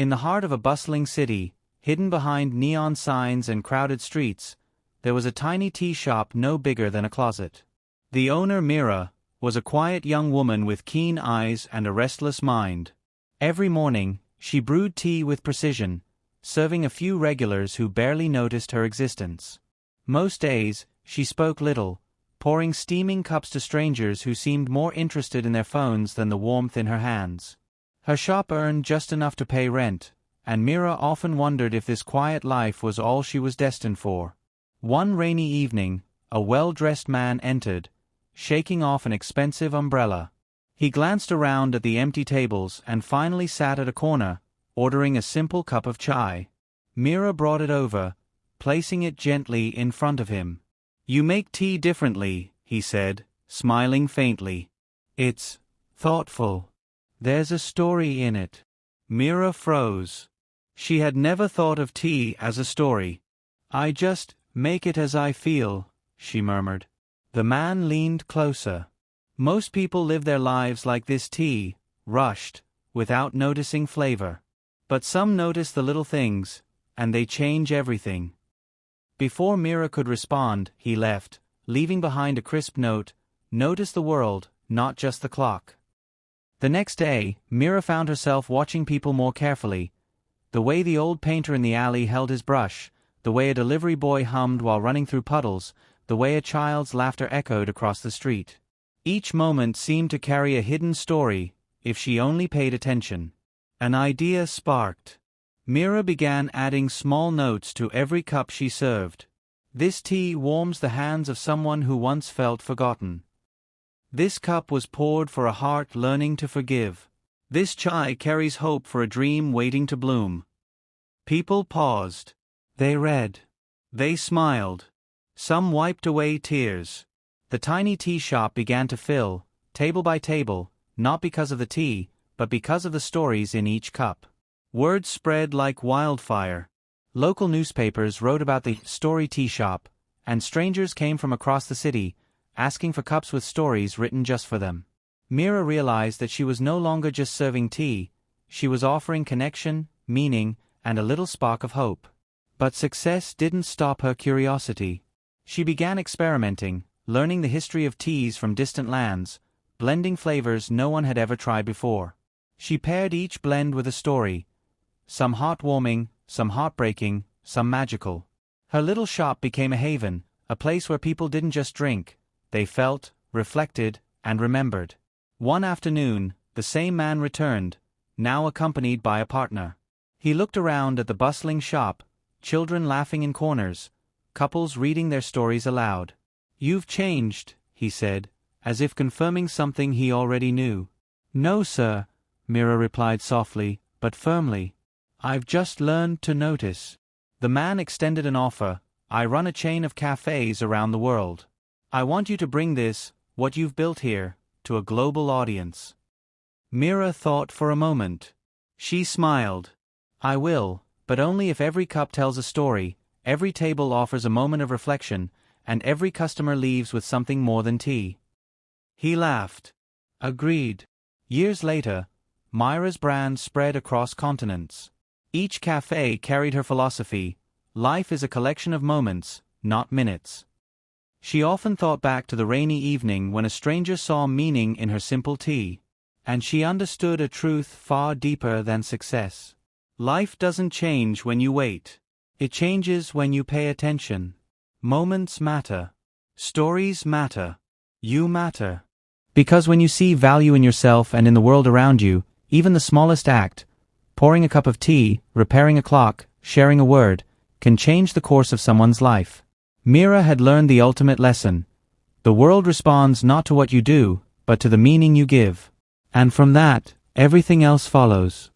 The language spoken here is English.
In the heart of a bustling city, hidden behind neon signs and crowded streets, there was a tiny tea shop no bigger than a closet. The owner, Mira, was a quiet young woman with keen eyes and a restless mind. Every morning, she brewed tea with precision, serving a few regulars who barely noticed her existence. Most days, she spoke little, pouring steaming cups to strangers who seemed more interested in their phones than the warmth in her hands. Her shop earned just enough to pay rent, and Mira often wondered if this quiet life was all she was destined for. One rainy evening, a well-dressed man entered, shaking off an expensive umbrella. He glanced around at the empty tables and finally sat at a corner, ordering a simple cup of chai. Mira brought it over, placing it gently in front of him. "You make tea differently," he said, smiling faintly. "It's thoughtful. There's a story in it." Mira froze. She had never thought of tea as a story. "I just make it as I feel," she murmured. The man leaned closer. "Most people live their lives like this tea, rushed, without noticing flavor. But some notice the little things, and they change everything." Before Mira could respond, he left, leaving behind a crisp note: "Notice the world, not just the clock." The next day, Mira found herself watching people more carefully. The way the old painter in the alley held his brush, the way a delivery boy hummed while running through puddles, the way a child's laughter echoed across the street. Each moment seemed to carry a hidden story, if she only paid attention. An idea sparked. Mira began adding small notes to every cup she served. "This tea warms the hands of someone who once felt forgotten. This cup was poured for a heart learning to forgive. This chai carries hope for a dream waiting to bloom." People paused. They read. They smiled. Some wiped away tears. The tiny tea shop began to fill, table by table, not because of the tea, but because of the stories in each cup. Word spread like wildfire. Local newspapers wrote about the story tea shop, and strangers came from across the city, asking for cups with stories written just for them. Mira realized that she was no longer just serving tea, she was offering connection, meaning, and a little spark of hope. But success didn't stop her curiosity. She began experimenting, learning the history of teas from distant lands, blending flavors no one had ever tried before. She paired each blend with a story, some heartwarming, some heartbreaking, some magical. Her little shop became a haven, a place where people didn't just drink, they felt, reflected, and remembered. One afternoon, the same man returned, now accompanied by a partner. He looked around at the bustling shop, children laughing in corners, couples reading their stories aloud. "You've changed," he said, as if confirming something he already knew. "No, sir," Mira replied softly, but firmly. "I've just learned to notice." The man extended an offer. "I run a chain of cafes around the world. I want you to bring this, what you've built here, to a global audience." Mira thought for a moment. She smiled. "I will, but only if every cup tells a story, every table offers a moment of reflection, and every customer leaves with something more than tea." He laughed. "Agreed." Years later, Mira's brand spread across continents. Each cafe carried her philosophy: life is a collection of moments, not minutes. She often thought back to the rainy evening when a stranger saw meaning in her simple tea. And she understood a truth far deeper than success. Life doesn't change when you wait. It changes when you pay attention. Moments matter. Stories matter. You matter. Because when you see value in yourself and in the world around you, even the smallest act, pouring a cup of tea, repairing a clock, sharing a word, can change the course of someone's life. Mira had learned the ultimate lesson. The world responds not to what you do, but to the meaning you give. And from that, everything else follows.